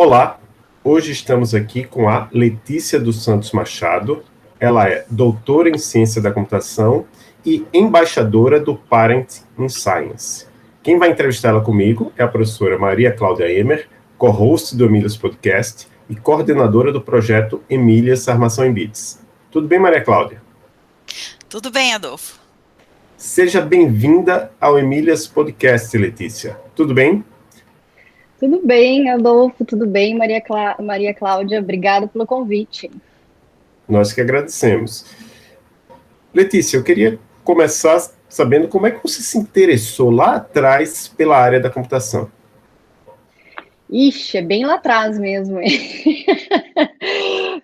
Olá, hoje estamos aqui com a Letícia dos Santos Machado. Ela é doutora em Ciência da Computação e embaixadora do Parent in Science. Quem vai entrevistá-la comigo é a professora Maria Cláudia Emer, co-host do Emílias Podcast e coordenadora do projeto Emílias Armação em Bits. Tudo bem, Maria Cláudia? Tudo bem, Adolfo. Seja bem-vinda ao Emílias Podcast, Letícia. Tudo bem? Tudo bem, Adolfo, tudo bem, Maria Cláudia, obrigada pelo convite. Nós que agradecemos. Letícia, eu queria começar sabendo como é que você se interessou lá atrás pela área da computação. Ixi, é bem lá atrás mesmo.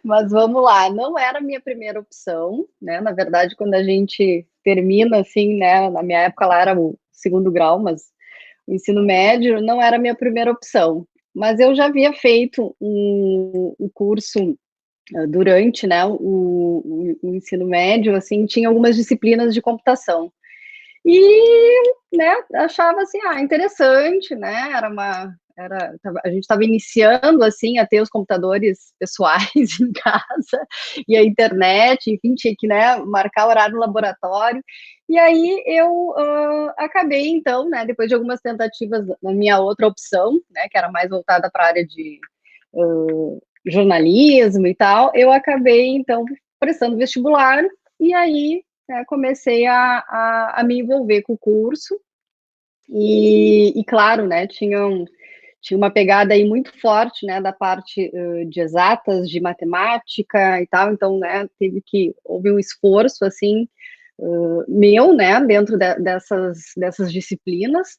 Mas vamos lá, não era a minha primeira opção, né? Na verdade, quando a gente termina, assim, né? Na minha época lá era o segundo grau, mas o ensino médio não era a minha primeira opção. Mas eu já havia feito um curso durante, né, o ensino médio, assim, tinha algumas disciplinas de computação. E, né, achava assim, interessante, né, a gente estava iniciando, assim, a ter os computadores pessoais em casa, e a internet, enfim, tinha que, né, marcar horário no laboratório, e aí eu acabei, então, né, depois de algumas tentativas na minha outra opção, né, que era mais voltada para a área de jornalismo e tal, eu acabei, então, prestando vestibular, e aí comecei a me envolver com o curso, e claro, né, tinha uma pegada aí muito forte, né, da parte de exatas, de matemática e tal, então, né, houve um esforço, assim, meu, né, dentro dessas disciplinas,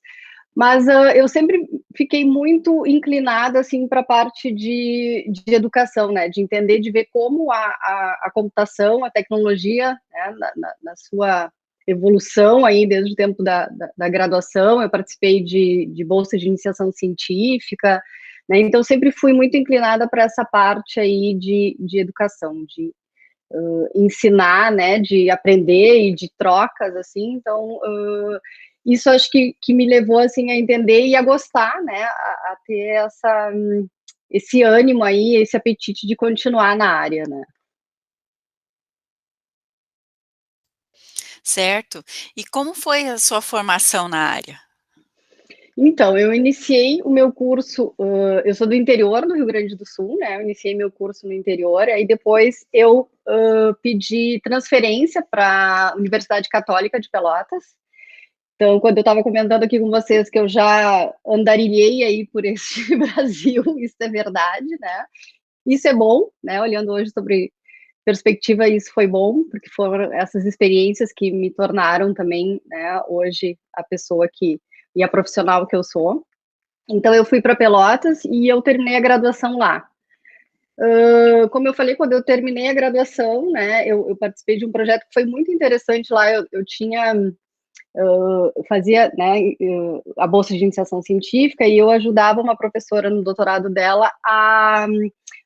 mas eu sempre fiquei muito inclinada, assim, para a parte de educação, né, de entender, de ver como a computação, a tecnologia, né, na sua evolução aí desde o tempo da graduação. Eu participei de bolsa de iniciação científica, né, então sempre fui muito inclinada para essa parte aí de educação, de ensinar, né, de aprender e de trocas, assim, então isso acho que me levou, assim, a entender e a gostar, né, a ter esse ânimo aí, esse apetite de continuar na área, né. Certo. E como foi a sua formação na área? Então, eu iniciei o meu curso, eu sou do interior do Rio Grande do Sul, né, eu iniciei meu curso no interior, aí depois eu pedi transferência para a Universidade Católica de Pelotas. Então, quando eu estava comentando aqui com vocês que eu já andarilhei aí por este Brasil, isso é verdade, né? Isso é bom, né? Olhando hoje sobre perspectiva, isso foi bom, porque foram essas experiências que me tornaram também, né, hoje a pessoa e a profissional que eu sou. Então, eu fui para Pelotas e eu terminei a graduação lá. Como eu falei, quando eu terminei a graduação, né, eu participei de um projeto que foi muito interessante lá. Eu tinha fazia, né, a bolsa de iniciação científica, e eu ajudava uma professora no doutorado dela a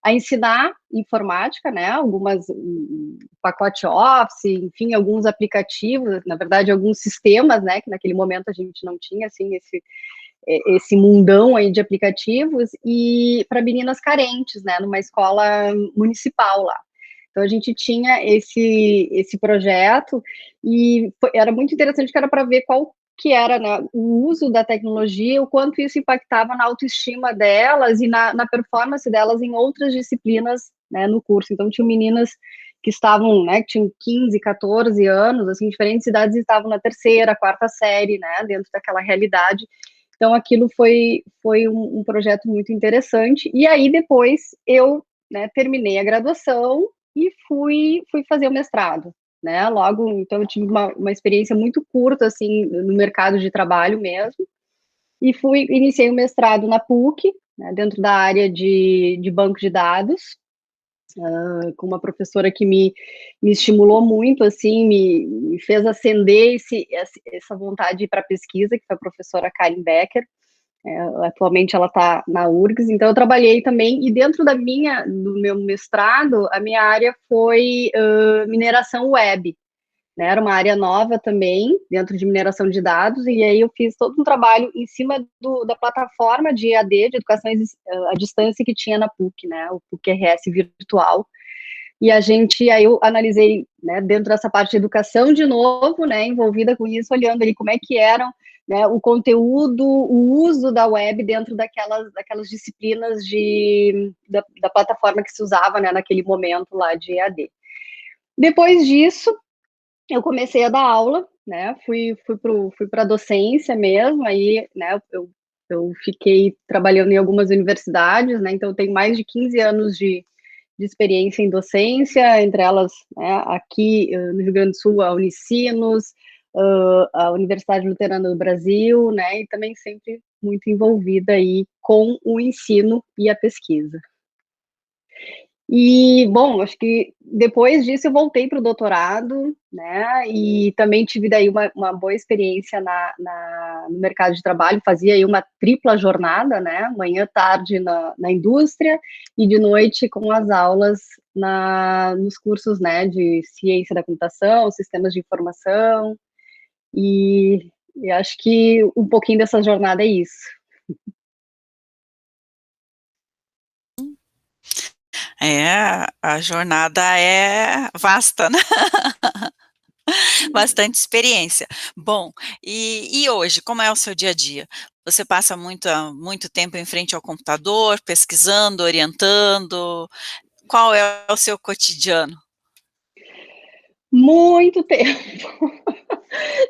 ensinar informática, né, algumas pacote Office, enfim, alguns aplicativos, na verdade, alguns sistemas, né, que naquele momento a gente não tinha, assim, esse mundão aí de aplicativos, e para meninas carentes, né, numa escola municipal lá. Então, a gente tinha esse projeto, e era muito interessante, que era para ver qual que era, né, o uso da tecnologia, o quanto isso impactava na autoestima delas e na performance delas em outras disciplinas, né, no curso. Então, tinham meninas que estavam, né, que tinham 15, 14 anos, assim, diferentes idades, e estavam na terceira, quarta série, né, dentro daquela realidade. Então, aquilo foi um projeto muito interessante. E aí, depois, eu, né, terminei a graduação e fui fazer o mestrado, né, logo, então eu tive uma experiência muito curta, assim, no mercado de trabalho mesmo, e iniciei o mestrado na PUC, né, dentro da área de banco de dados, com uma professora que me estimulou muito, assim, me fez acender essa vontade de ir para pesquisa, que foi a professora Karen Becker. Atualmente ela está na URGS, então eu trabalhei também, e dentro do meu mestrado, a minha área foi mineração web, né, era uma área nova também, dentro de mineração de dados, e aí eu fiz todo um trabalho em cima da plataforma de EAD, de educação à distância, que tinha na PUC, né, o PUC-RS virtual. E aí eu analisei, né, dentro dessa parte de educação de novo, né, envolvida com isso, olhando ali como é que eram, né, o conteúdo, o uso da web dentro daquelas disciplinas da plataforma que se usava, né, naquele momento lá de EAD. Depois disso, eu comecei a dar aula, né, fui para a docência mesmo, aí, né, eu fiquei trabalhando em algumas universidades, né, então eu tenho mais de 15 anos de experiência em docência, entre elas, né, aqui no Rio Grande do Sul, a Unicinos, a Universidade Luterana do Brasil, né, e também sempre muito envolvida aí com o ensino e a pesquisa. E, bom, acho que depois disso eu voltei para o doutorado, né, e também tive daí uma boa experiência no mercado de trabalho, fazia aí uma tripla jornada, né, manhã, tarde na indústria e de noite com as aulas nos cursos, né, de ciência da computação, sistemas de informação, e acho que um pouquinho dessa jornada é isso. A jornada é vasta, né? Bastante experiência. Bom, e hoje, como é o seu dia a dia? Você passa muito tempo em frente ao computador, pesquisando, orientando? Qual é o seu cotidiano? Muito tempo.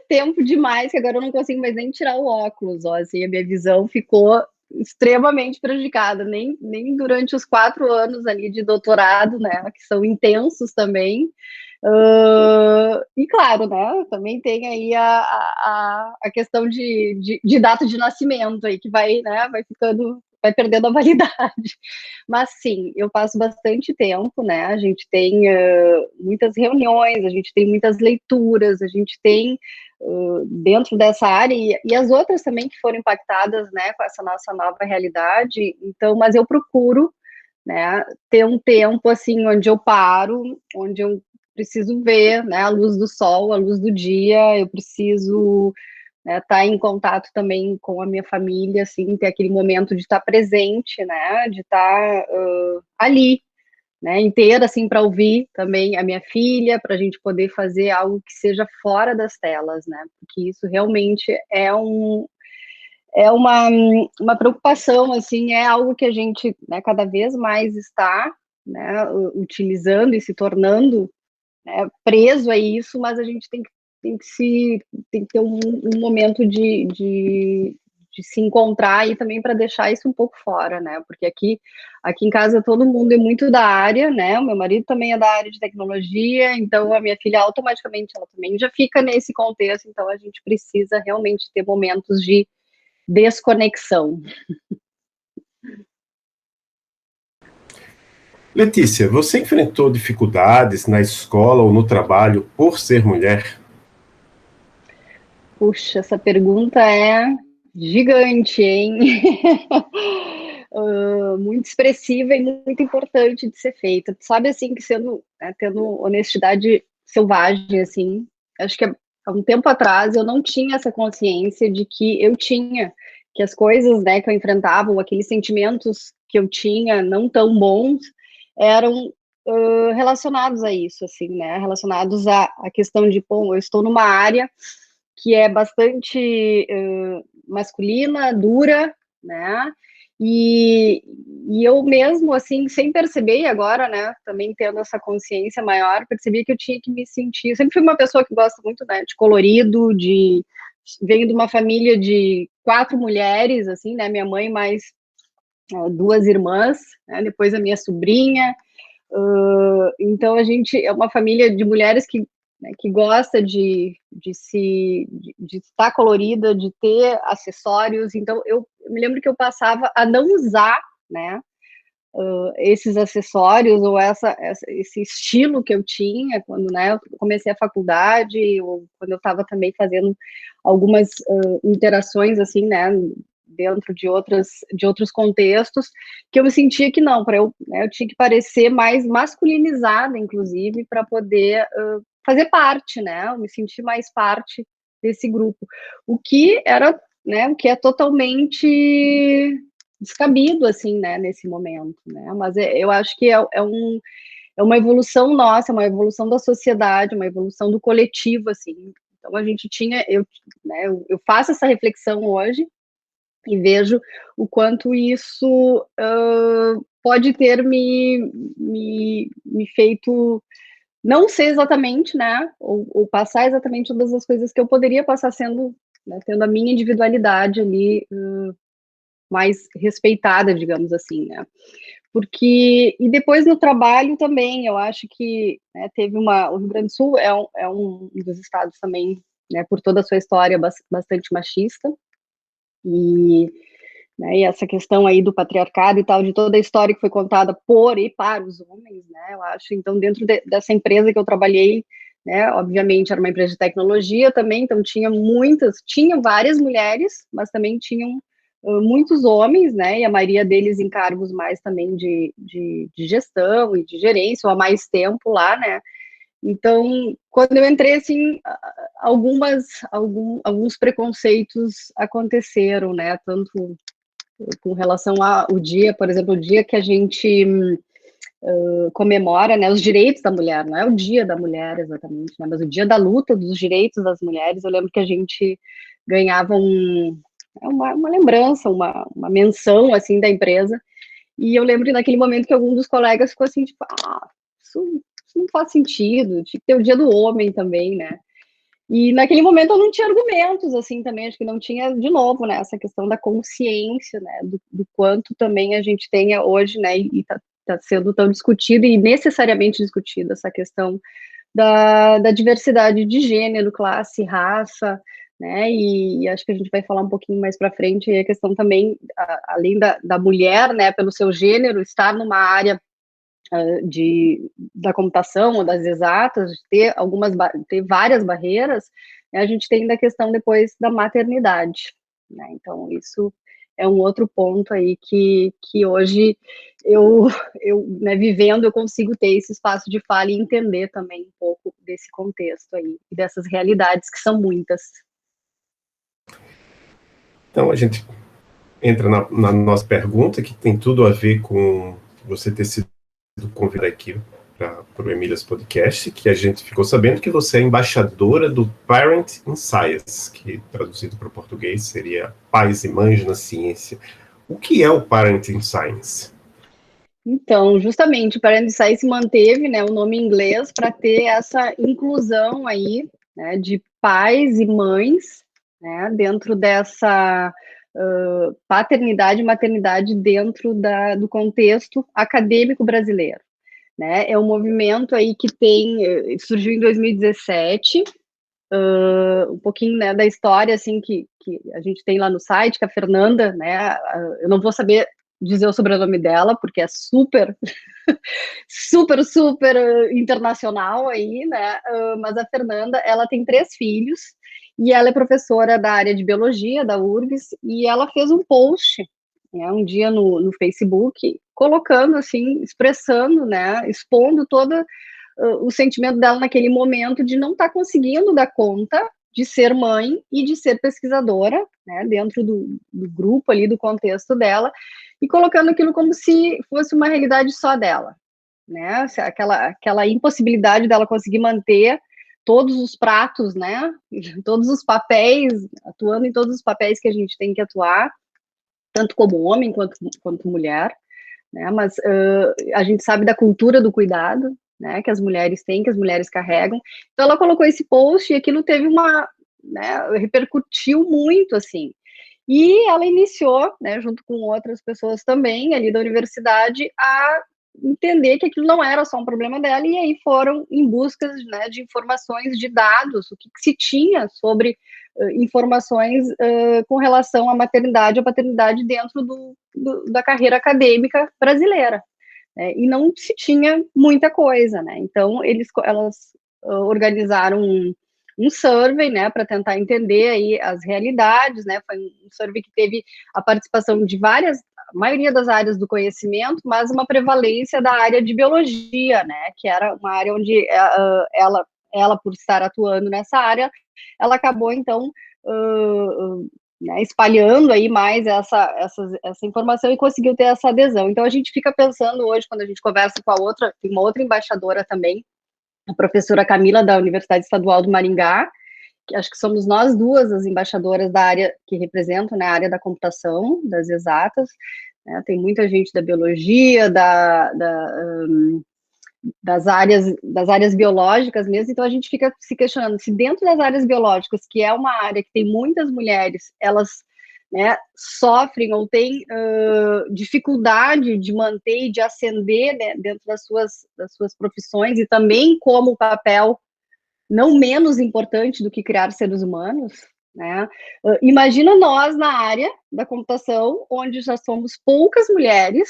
Tempo demais, que agora eu não consigo mais nem tirar o óculos, ó, assim, a minha visão ficou extremamente prejudicada, nem durante os 4 anos ali de doutorado, né, que são intensos também, e claro, né, também tem aí a questão de data de nascimento aí, que vai, né, vai perdendo a validade. Mas sim, eu passo bastante tempo, né, a gente tem muitas reuniões, a gente tem muitas leituras, a gente tem dentro dessa área, e as outras também que foram impactadas, né, com essa nossa nova realidade, então, mas eu procuro, né, ter um tempo, assim, onde eu paro, onde eu preciso ver, né, a luz do sol, a luz do dia, eu preciso, né, estar em contato também com a minha família, assim, ter aquele momento de estar presente, né, de estar ali, né, inteira, assim, para ouvir também a minha filha, para a gente poder fazer algo que seja fora das telas, né, porque isso realmente é uma preocupação, assim, é algo que a gente, né, cada vez mais está, né, utilizando e se tornando, né, preso a isso, mas a gente tem que ter um momento de se encontrar e também para deixar isso um pouco fora, né? Porque aqui em casa todo mundo é muito da área, né? O meu marido também é da área de tecnologia, então a minha filha automaticamente ela também já fica nesse contexto, então a gente precisa realmente ter momentos de desconexão. Letícia, você enfrentou dificuldades na escola ou no trabalho por ser mulher? Puxa, essa pergunta é gigante, hein? Muito expressiva e muito importante de ser feita. Sabe, assim, que tendo honestidade selvagem, assim, acho que há um tempo atrás eu não tinha essa consciência de que as coisas, né, que eu enfrentava, ou aqueles sentimentos que eu tinha não tão bons, eram relacionados a isso, assim, né, relacionados à questão de, bom, eu estou numa área que é bastante masculina, dura, né? E eu mesmo, assim, sem perceber, e agora, né, também tendo essa consciência maior, percebi que eu tinha que me sentir. Eu sempre fui uma pessoa que gosta muito, né, de colorido, venho de uma família de 4 mulheres, assim, né? Minha mãe mais 2 irmãs, né, depois a minha sobrinha. Então a gente é uma família de mulheres que gosta de estar colorida, de ter acessórios. Então eu me lembro que eu passava a não usar, né, esses acessórios ou esse estilo que eu tinha quando, né, eu comecei a faculdade, ou quando eu estava também fazendo algumas interações assim, né, dentro de outros contextos, que eu me sentia que não, para eu, né, eu tinha que parecer mais masculinizada, inclusive, para poder fazer parte, né, eu me senti mais parte desse grupo, o que era, né, o que é totalmente descabido, assim, né, nesse momento, né, mas eu acho que é uma evolução nossa, uma evolução da sociedade, uma evolução do coletivo, assim. Então a gente tinha, né, eu faço essa reflexão hoje e vejo o quanto isso pode ter me feito não ser exatamente, né, ou passar exatamente todas as coisas que eu poderia passar sendo, né, tendo a minha individualidade ali mais respeitada, digamos assim, né. Porque, e depois no trabalho também, eu acho que, né, o Rio Grande do Sul é um dos estados também, né, por toda a sua história bastante machista, e, né, e essa questão aí do patriarcado e tal, de toda a história que foi contada por e para os homens, né, eu acho, então dentro dessa empresa que eu trabalhei, né, obviamente era uma empresa de tecnologia também, então tinha várias mulheres, mas também tinham muitos homens, né, e a maioria deles em cargos mais também de gestão e de gerência, ou há mais tempo lá, né, então, quando eu entrei, assim, alguns preconceitos aconteceram, né, tanto com relação ao dia, por exemplo, o dia que a gente comemora, né, os direitos da mulher, não é o dia da mulher exatamente, né, mas o dia da luta dos direitos das mulheres. Eu lembro que a gente ganhava uma lembrança, uma menção, assim, da empresa, e eu lembro que naquele momento que algum dos colegas ficou assim, tipo, isso não faz sentido, tinha que ter o dia do homem também, né, e naquele momento eu não tinha argumentos, assim, também, acho que não tinha, de novo, né, essa questão da consciência, né, do quanto também a gente tenha hoje, né, e tá sendo tão discutido e necessariamente discutido essa questão da diversidade de gênero, classe, raça, né, e acho que a gente vai falar um pouquinho mais para frente, a questão também, além da mulher, né, pelo seu gênero, estar numa área da computação ou das exatas, ter várias barreiras, né, a gente tem ainda a questão depois da maternidade, né, então isso é um outro ponto aí que hoje né, vivendo, eu consigo ter esse espaço de fala e entender também um pouco desse contexto aí, e dessas realidades que são muitas. Então, a gente entra na nossa pergunta, que tem tudo a ver com você ter sido convidado aqui para o Emílias Podcast, que a gente ficou sabendo que você é embaixadora do Parent in Science, que traduzido para o português seria Pais e Mães na Ciência. O que é o Parent in Science? Então, justamente, o Parent in Science manteve, né, o nome em inglês para ter essa inclusão aí, né, de pais e mães, né, dentro dessa paternidade e maternidade dentro do contexto acadêmico brasileiro, né? É um movimento aí que surgiu em 2017, um pouquinho, né, da história, assim, que a gente tem lá no site, que a Fernanda, né, eu não vou saber dizer o sobrenome dela, porque é super, super internacional aí, né, mas a Fernanda, ela tem 3 filhos, e ela é professora da área de biologia, da URGS, e ela fez um post, né, um dia no Facebook, colocando, assim, expressando, né, expondo todo o sentimento dela naquele momento de não estar conseguindo dar conta de ser mãe e de ser pesquisadora, né, dentro do grupo ali, do contexto dela, e colocando aquilo como se fosse uma realidade só dela, né, aquela impossibilidade dela conseguir manter todos os pratos, né, todos os papéis, atuando em todos os papéis que a gente tem que atuar, tanto como homem quanto mulher, né, mas a gente sabe da cultura do cuidado, né, que as mulheres têm, que as mulheres carregam. Então ela colocou esse post e aquilo teve né, repercutiu muito, assim. E ela iniciou, né, junto com outras pessoas também ali da universidade, a entender que aquilo não era só um problema dela, e aí foram em busca, né, de informações, de dados, o que se tinha sobre informações com relação à maternidade ou paternidade dentro da carreira acadêmica brasileira. Né, e não se tinha muita coisa, né? Então, elas organizaram um survey, né, para tentar entender aí as realidades, né? Foi um survey que teve a participação de a maioria das áreas do conhecimento, mas uma prevalência da área de biologia, né? Que era uma área onde ela, por estar atuando nessa área, ela acabou, então, né, espalhando aí mais essa informação e conseguiu ter essa adesão. Então, a gente fica pensando hoje, quando a gente conversa com a outra, tem uma outra embaixadora também, a professora Camila, da Universidade Estadual do Maringá, que acho que somos nós duas as embaixadoras da área que representam, né, a área da computação, das exatas, né, tem muita gente da biologia, das áreas biológicas mesmo, então a gente fica se questionando se dentro das áreas biológicas, que é uma área que tem muitas mulheres, elas, né, sofrem ou têm dificuldade de manter e de ascender, né, dentro das suas profissões, e também como papel não menos importante do que criar seres humanos, né? Imagina nós na área da computação, onde já somos poucas mulheres,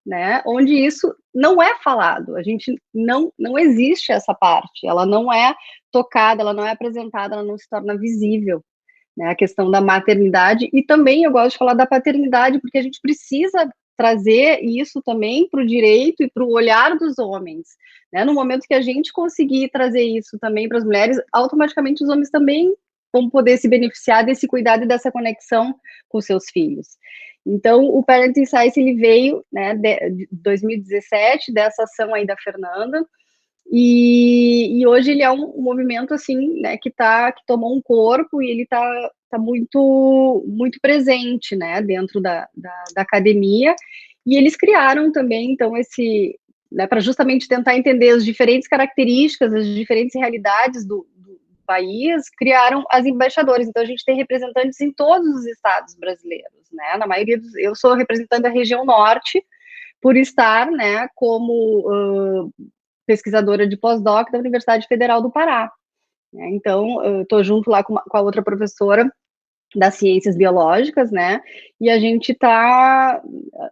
né? Onde isso não é falado, a gente não existe essa parte, ela não é tocada, ela não é apresentada, ela não se torna visível, né? A questão da maternidade, e também eu gosto de falar da paternidade, porque a gente precisa trazer isso também para o direito e para o olhar dos homens, né? No momento que a gente conseguir trazer isso também para as mulheres, automaticamente os homens também vão poder se beneficiar desse cuidado e dessa conexão com seus filhos. Então, o Parenting Science, ele veio, né, de 2017, dessa ação aí da Fernanda, e hoje ele é um movimento, assim, né, que tomou um corpo, e ele tá muito, muito presente, né, dentro da academia, e eles criaram também, então, né, para justamente tentar entender as diferentes características, as diferentes realidades do país, criaram as embaixadoras. Então, a gente tem representantes em todos os estados brasileiros, né, na maioria eu sou representante da região norte, por estar, né, como pesquisadora de pós-doc da Universidade Federal do Pará, né? Então, eu estou junto lá com a outra professora das ciências biológicas, né, e a gente está,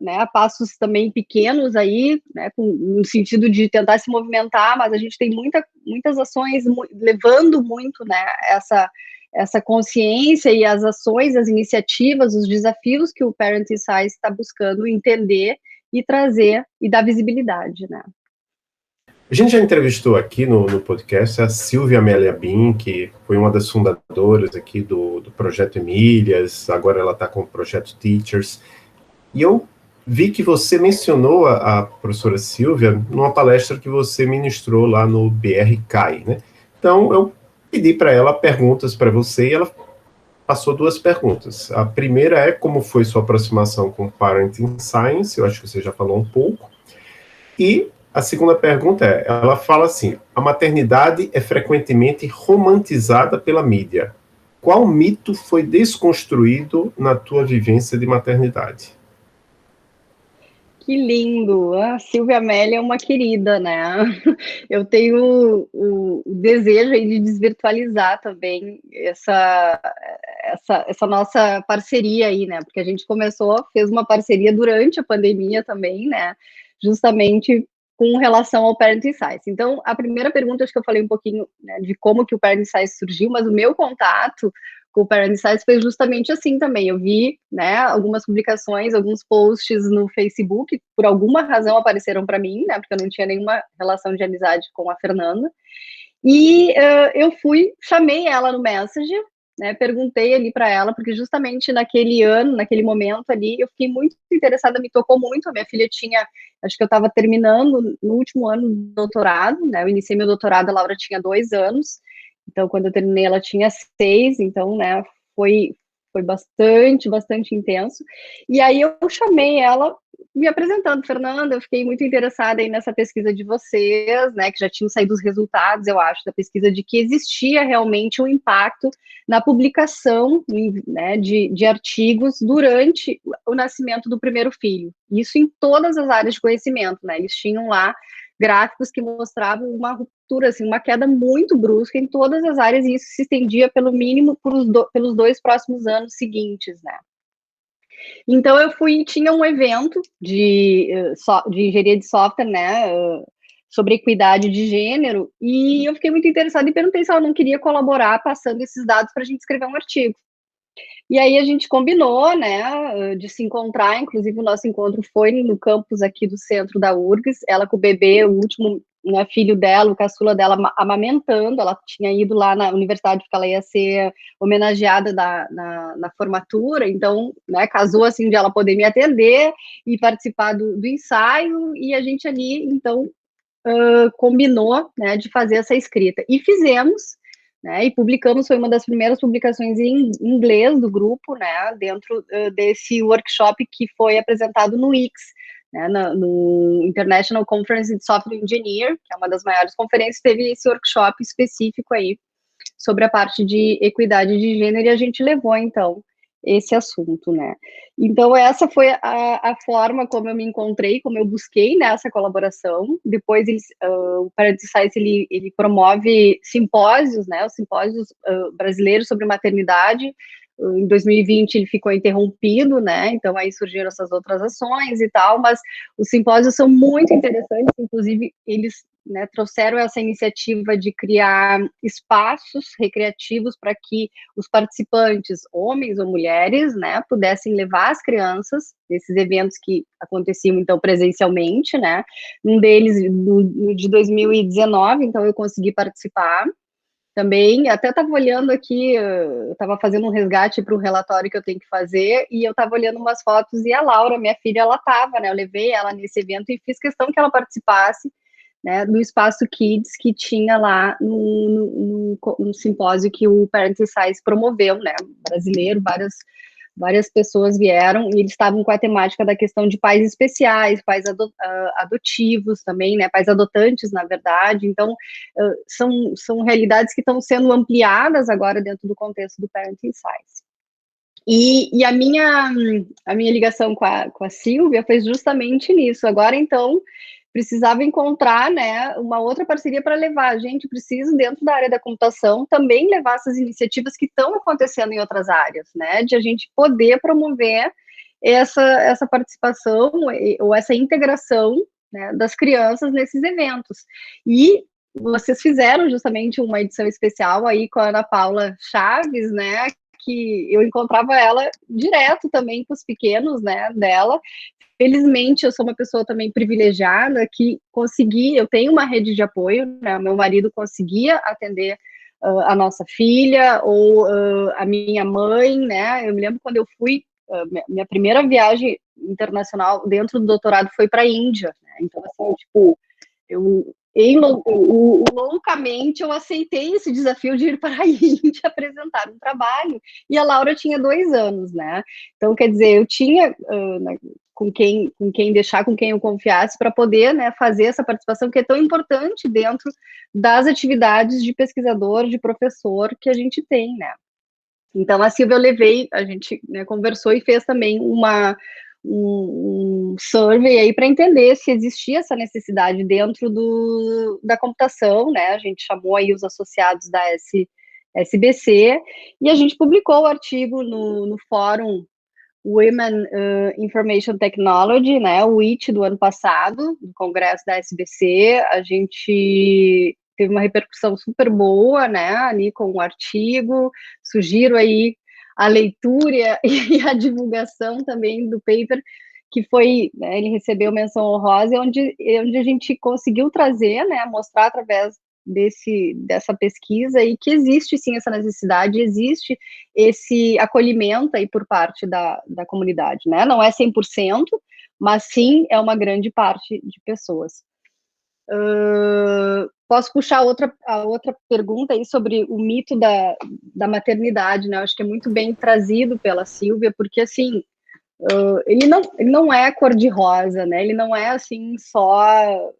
né, a passos também pequenos aí, né, no sentido de tentar se movimentar, mas a gente tem muitas ações levando muito, né, essa consciência e as ações, as iniciativas, os desafios que o Parenting Science está buscando entender e trazer e dar visibilidade, né. A gente já entrevistou aqui no podcast a Silvia Amélia Bin, que foi uma das fundadoras aqui do Projeto Emílias, agora ela está com o Projeto Teachers, e eu vi que você mencionou a professora Silvia numa palestra que você ministrou lá no BR CAI, né? Então, eu pedi para ela perguntas para você, e ela passou 2 perguntas. A primeira é como foi sua aproximação com Parenting Science, eu acho que você já falou um pouco, e a segunda pergunta ela fala assim, a maternidade é frequentemente romantizada pela mídia. Qual mito foi desconstruído na tua vivência de maternidade? Que lindo! A Silvia Amélia é uma querida, né? Eu tenho o desejo aí de desvirtualizar também essa nossa parceria aí, né? Porque a gente fez uma parceria durante a pandemia também, né? Justamente com relação ao Parenting Science. Então, a primeira pergunta, acho que eu falei um pouquinho, né, de como que o Parenting Science surgiu, mas o meu contato com o Parenting Science foi justamente assim também. Eu vi, né, algumas publicações, alguns posts no Facebook, por alguma razão apareceram para mim, né, porque eu não tinha nenhuma relação de amizade com a Fernanda, e eu chamei ela no Messenger, né, perguntei ali para ela, porque justamente naquele ano, naquele momento ali, eu fiquei muito interessada, me tocou muito, a minha filha acho que eu estava terminando no último ano do doutorado, né, eu iniciei meu doutorado, a Laura tinha 2 anos, então quando eu terminei ela tinha 6, então, né, foi bastante intenso, e aí eu chamei ela, me apresentando, Fernanda, eu fiquei muito interessada aí nessa pesquisa de vocês, né, que já tinham saído os resultados, eu acho, da pesquisa, de que existia realmente um impacto na publicação, né, de artigos durante o nascimento do primeiro filho. Isso em todas as áreas de conhecimento, né, eles tinham lá gráficos que mostravam uma ruptura, assim, uma queda muito brusca em todas as áreas, e isso se estendia pelo mínimo pelos 2 próximos anos seguintes, né. Então eu tinha um evento de engenharia de software, né, sobre equidade de gênero, e eu fiquei muito interessada e perguntei se ela não queria colaborar passando esses dados para a gente escrever um artigo. E aí a gente combinou, né, de se encontrar, inclusive o nosso encontro foi no campus aqui do centro da URGS, ela com o bebê, o último né, filho dela, o caçula dela, amamentando. Ela tinha ido lá na universidade porque ela ia ser homenageada na formatura, então, né, casou assim de ela poder me atender e participar do ensaio, e a gente ali, então, combinou, né, de fazer essa escrita. E fizemos, né, e publicamos, foi uma das primeiras publicações em inglês do grupo, né, dentro desse workshop que foi apresentado no IX, né, no International Conference de Software Engineer, que é uma das maiores conferências, teve esse workshop específico aí sobre a parte de equidade de gênero, e a gente levou, então, esse assunto, né. Então, essa foi a forma como eu me encontrei, como eu busquei nessa colaboração. Depois, o Parents Science, ele promove simpósios, né, os simpósios brasileiros sobre maternidade. Em 2020 ele ficou interrompido, né, então aí surgiram essas outras ações e tal, mas os simpósios são muito interessantes, inclusive eles, né, trouxeram essa iniciativa de criar espaços recreativos para que os participantes, homens ou mulheres, né, pudessem levar as crianças nesses eventos que aconteciam, então, presencialmente, né, um deles, de 2019, então eu consegui participar também. Até estava olhando aqui, eu estava fazendo um resgate para o relatório que eu tenho que fazer, e eu estava olhando umas fotos, e a Laura, minha filha, ela estava, né, eu levei ela nesse evento e fiz questão que ela participasse, né, do Espaço Kids que tinha lá no simpósio que o Parents Science promoveu, né, brasileiro, várias pessoas vieram, e eles estavam com a temática da questão de pais especiais, pais adotivos também, né, pais adotantes, na verdade. Então, são realidades que estão sendo ampliadas agora dentro do contexto do Parenting Science. E a minha ligação com a Silvia foi justamente nisso. Agora, então, precisava encontrar, né, uma outra parceria para levar. A gente precisa, dentro da área da computação, também levar essas iniciativas que estão acontecendo em outras áreas, né, de a gente poder promover essa participação ou essa integração, né, das crianças nesses eventos. E vocês fizeram justamente uma edição especial aí com a Ana Paula Chaves, né, que eu encontrava ela direto também com os pequenos, né, dela. Felizmente, eu sou uma pessoa também privilegiada que eu tenho uma rede de apoio, né, meu marido conseguia atender a nossa filha, ou a minha mãe, né, eu me lembro quando eu fui, minha primeira viagem internacional dentro do doutorado foi para a Índia, né, então, assim, tipo, loucamente eu aceitei esse desafio de ir para a Índia apresentar um trabalho, e a Laura tinha 2 anos, né? Então, quer dizer, eu tinha com quem deixar, com quem eu confiasse, para poder, né, fazer essa participação que é tão importante dentro das atividades de pesquisador, de professor que a gente tem, né? Então, a Silvia, a gente, né, conversou e fez também um survey aí para entender se existia essa necessidade dentro da computação, né? A gente chamou aí os associados da SBC, e a gente publicou o artigo no fórum Women Information Technology, né, o WIT do ano passado, no congresso da SBC. A gente teve uma repercussão super boa, né, ali com o artigo. Sugiro aí a leitura e a divulgação também do paper, que foi, né, ele recebeu menção honrosa, onde a gente conseguiu trazer, né, mostrar através dessa pesquisa, e que existe sim essa necessidade, existe esse acolhimento aí por parte da comunidade, né? Não é 100%, mas sim é uma grande parte de pessoas. Posso puxar a outra pergunta aí sobre o mito da maternidade, né? Eu acho que é muito bem trazido pela Silvia, porque, assim, ele não é cor-de-rosa, né? Ele não é, assim, só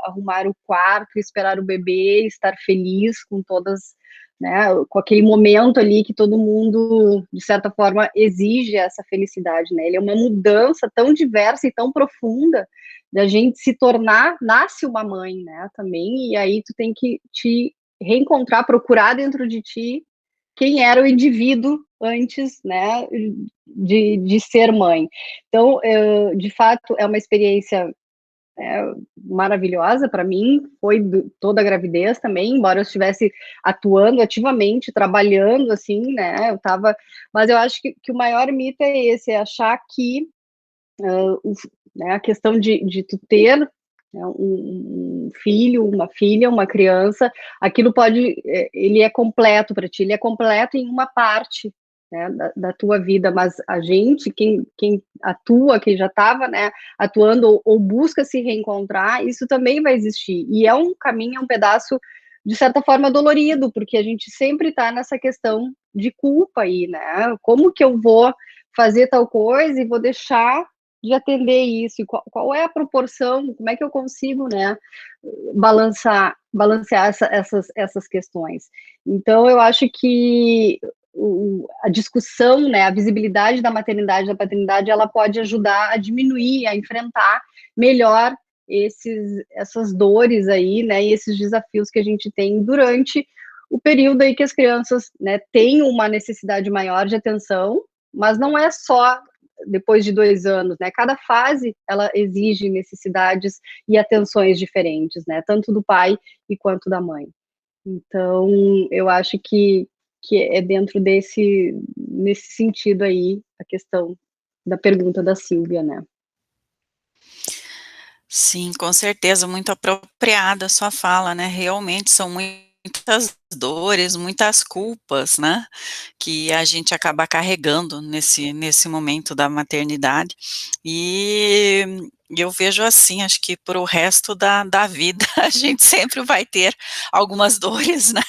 arrumar o quarto, esperar o bebê, estar feliz com todas, né, com aquele momento ali que todo mundo, de certa forma, exige essa felicidade, né? Ele é uma mudança tão diversa e tão profunda da gente se tornar, nasce uma mãe, né, também, e aí tu tem que te reencontrar, procurar dentro de ti quem era o indivíduo antes, né, de ser mãe. Então, de fato, é uma experiência maravilhosa para mim, foi toda a gravidez também, embora eu estivesse atuando ativamente, trabalhando, assim, né, mas eu acho que o maior mito é esse, é achar que, né, a questão de tu ter, né, um filho, uma filha, uma criança, aquilo pode, ele é completo para ti, ele é completo em uma parte, né, da tua vida, mas a gente, quem atua, quem já estava, né, atuando ou busca se reencontrar, isso também vai existir, e é um caminho, é um pedaço, de certa forma, dolorido, porque a gente sempre está nessa questão de culpa aí, né, como que eu vou fazer tal coisa e vou deixar de atender isso, e qual é a proporção, como é que eu consigo, né, balancear essas questões. Então, eu acho que a discussão, né, a visibilidade da maternidade, da paternidade, ela pode ajudar a diminuir, a enfrentar melhor essas dores aí, né, e esses desafios que a gente tem durante o período aí que as crianças, né, têm uma necessidade maior de atenção, mas não é só depois de 2 anos, né? Cada fase, ela exige necessidades e atenções diferentes, né? Tanto do pai e quanto da mãe. Então, eu acho que é dentro nesse sentido aí, a questão da pergunta da Silvia, né? Sim, com certeza, muito apropriada a sua fala, né, realmente são muitas dores, muitas culpas, né, que a gente acaba carregando nesse momento da maternidade, e eu vejo assim, acho que para o resto da vida a gente sempre vai ter algumas dores, né,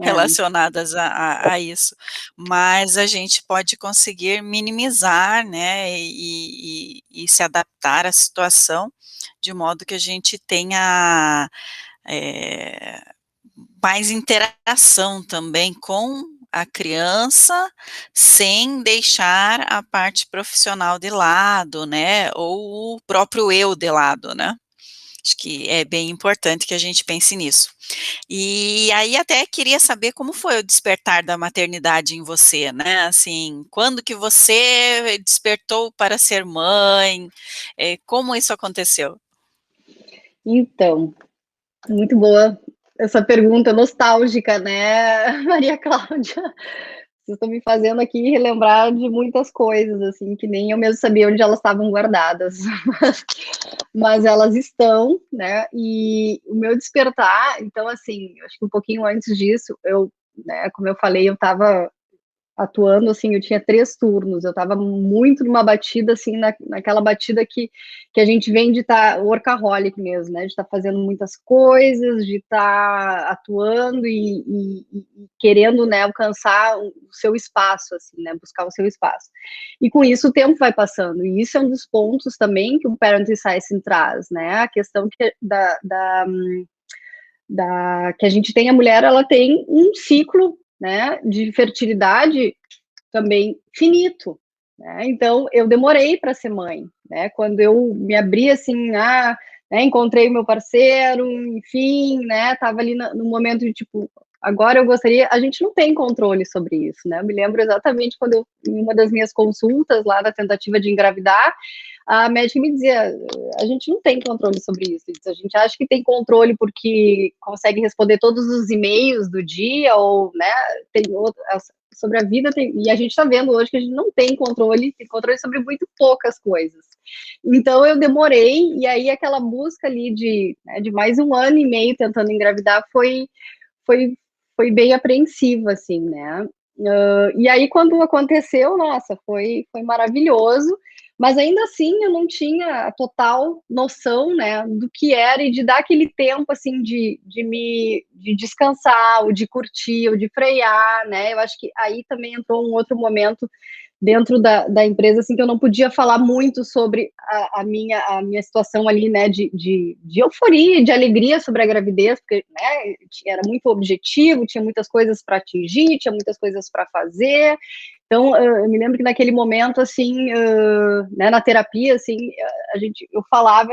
É, relacionadas a isso, mas a gente pode conseguir minimizar, né, e se adaptar à situação, de modo que a gente tenha, eh, mais interação também com a criança, sem deixar a parte profissional de lado, né, ou o próprio eu de lado, né. Acho que é bem importante que a gente pense nisso. E aí até queria saber como foi o despertar da maternidade em você, né, assim, quando que você despertou para ser mãe, como isso aconteceu? então, muito boa essa pergunta nostálgica, né, Maria Cláudia? Vocês estão me fazendo aqui relembrar de muitas coisas, assim, que nem eu mesmo sabia onde elas estavam guardadas. Mas elas estão, né? E o meu despertar, então, assim, acho que um pouquinho antes disso, né, como eu falei, eu estava atuando, assim, eu tinha 3 turnos, eu estava muito numa batida, assim, naquela batida que a gente vem de estar workaholic mesmo, né, de estar fazendo muitas coisas, de estar atuando e querendo, né, alcançar o seu espaço, assim, né, buscar o seu espaço. E com isso o tempo vai passando, e isso é um dos pontos também que o Parenting Science traz, né, a questão que a gente tem, a mulher, ela tem um ciclo, né, de fertilidade também finito, né? Então eu demorei para ser mãe, né? Quando eu me abri assim, né, encontrei o meu parceiro, enfim, né? Tava ali no momento de tipo, agora eu gostaria. A gente não tem controle sobre isso, né? Eu me lembro exatamente quando em uma das minhas consultas lá da tentativa de engravidar, a médica me dizia, a gente não tem controle sobre isso, a gente acha que tem controle porque consegue responder todos os e-mails do dia, ou, né, tem sobre a vida, e a gente está vendo hoje que a gente não tem controle sobre muito poucas coisas. Então eu demorei, e aí aquela busca ali né, de mais 1 ano e meio tentando engravidar foi, foi bem apreensiva, assim, né? E aí, quando aconteceu, nossa, foi maravilhoso, mas ainda assim eu não tinha a total noção, né, do que era e de dar aquele tempo, assim, de descansar, ou de curtir, ou de frear, né? Eu acho que aí também entrou um outro momento dentro da empresa, assim, que eu não podia falar muito sobre a minha situação ali, né, de euforia, de alegria sobre a gravidez, porque, né, era muito objetivo, tinha muitas coisas para atingir, tinha muitas coisas para fazer. Então, eu me lembro que naquele momento, assim, né, na terapia, assim, eu falava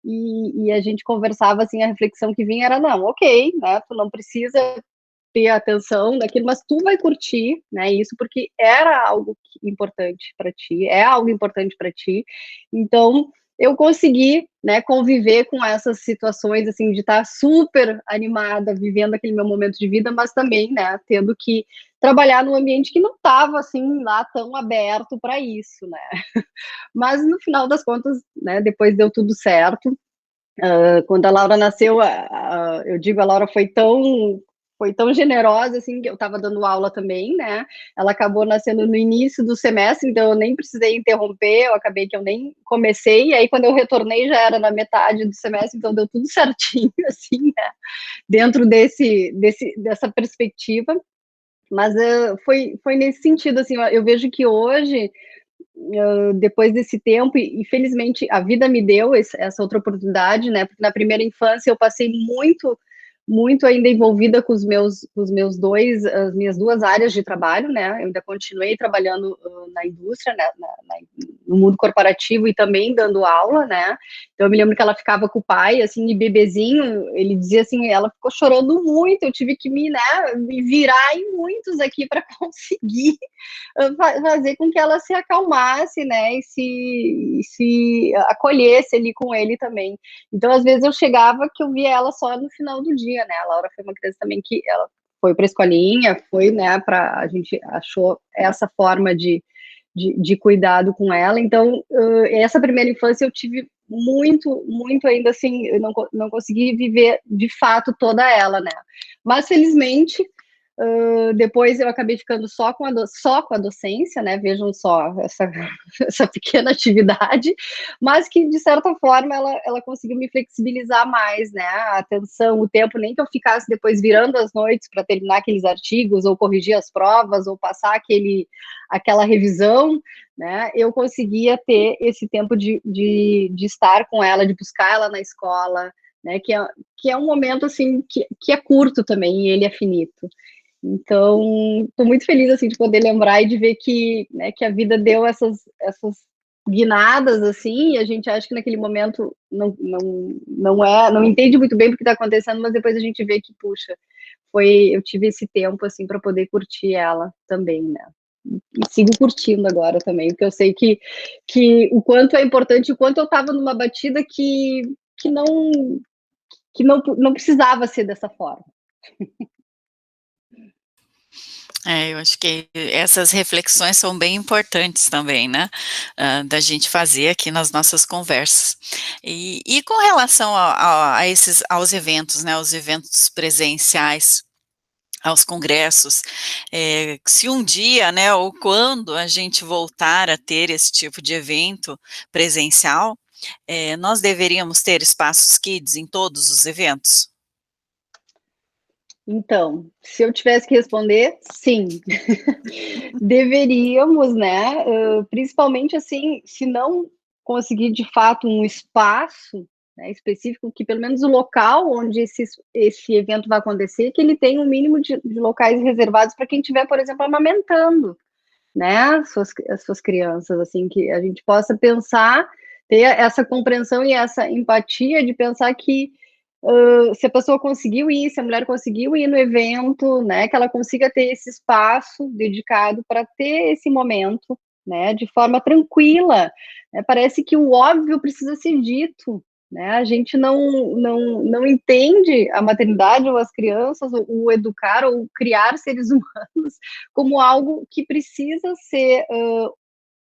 e a gente conversava, assim, a reflexão que vinha era, não, ok, né, tu não precisa ter atenção daquilo, mas tu vai curtir, né, isso porque era algo importante para ti, é algo importante para ti. Então, eu consegui, né, conviver com essas situações, assim, de estar super animada, vivendo aquele meu momento de vida, mas também, né, tendo que trabalhar num ambiente que não estava, assim, lá tão aberto para isso, né. Mas, no final das contas, né, depois deu tudo certo, Quando a Laura nasceu, eu digo, a Laura foi tão generosa, assim, que eu estava dando aula também, né? Ela acabou nascendo no início do semestre, então eu nem precisei interromper, eu acabei que eu nem comecei, e aí quando eu retornei já era na metade do semestre, então deu tudo certinho, assim, né? Dentro dessa perspectiva, mas foi nesse sentido, assim, eu vejo que hoje, depois desse tempo, e felizmente a vida me deu essa outra oportunidade, né? Porque na primeira infância eu passei muito ainda envolvida com as minhas duas áreas de trabalho, né? Eu ainda continuei trabalhando na indústria, né? No mundo corporativo e também dando aula, né? Então eu me lembro que ela ficava com o pai, assim, de bebezinho, ele dizia assim, ela ficou chorando muito, eu tive que me virar em muitos aqui para conseguir fazer com que ela se acalmasse, né, e se acolhesse ali com ele também. Então, às vezes eu chegava que eu via ela só no final do dia, né, a Laura foi uma criança também que ela foi para a escolinha, foi, né, a gente achou essa forma de cuidado com ela, então, essa primeira infância eu tive muito ainda assim, eu não consegui viver de fato toda ela, né, mas felizmente, depois eu acabei ficando só com a docência, né? Vejam só essa pequena atividade, mas que de certa forma ela conseguiu me flexibilizar mais, né? A atenção, o tempo, nem que eu ficasse depois virando as noites para terminar aqueles artigos, ou corrigir as provas, ou passar aquela revisão, né? Eu conseguia ter esse tempo de estar com ela, de buscar ela na escola, né? Que é um momento assim que é curto também e ele é finito. Então, estou muito feliz assim de poder lembrar e de ver que, né, que a vida deu essas guinadas assim, e a gente acha que naquele momento não entende muito bem o que está acontecendo, mas depois a gente vê que, puxa, eu tive esse tempo assim para poder curtir ela também, né? E sigo curtindo agora também, porque eu sei que o quanto é importante, o quanto eu estava numa batida que não precisava ser dessa forma. Eu acho que essas reflexões são bem importantes também, né, da gente fazer aqui nas nossas conversas. E com relação aos eventos, né, aos eventos presenciais, aos congressos, se um dia, né, ou quando a gente voltar a ter esse tipo de evento presencial, nós deveríamos ter espaços kids em todos os eventos? Então, se eu tivesse que responder, sim, deveríamos, né? Principalmente assim, se não conseguir de fato um espaço, né, específico, que pelo menos o local onde esse evento vai acontecer, que ele tenha um mínimo de locais reservados para quem estiver, por exemplo, amamentando, né, as suas crianças, assim, que a gente possa pensar, ter essa compreensão e essa empatia de pensar que se a pessoa conseguiu ir, se a mulher conseguiu ir no evento, né, que ela consiga ter esse espaço dedicado para ter esse momento, né, de forma tranquila, né, parece que o óbvio precisa ser dito, né, a gente não entende a maternidade ou as crianças, ou o educar ou criar seres humanos como algo que precisa ser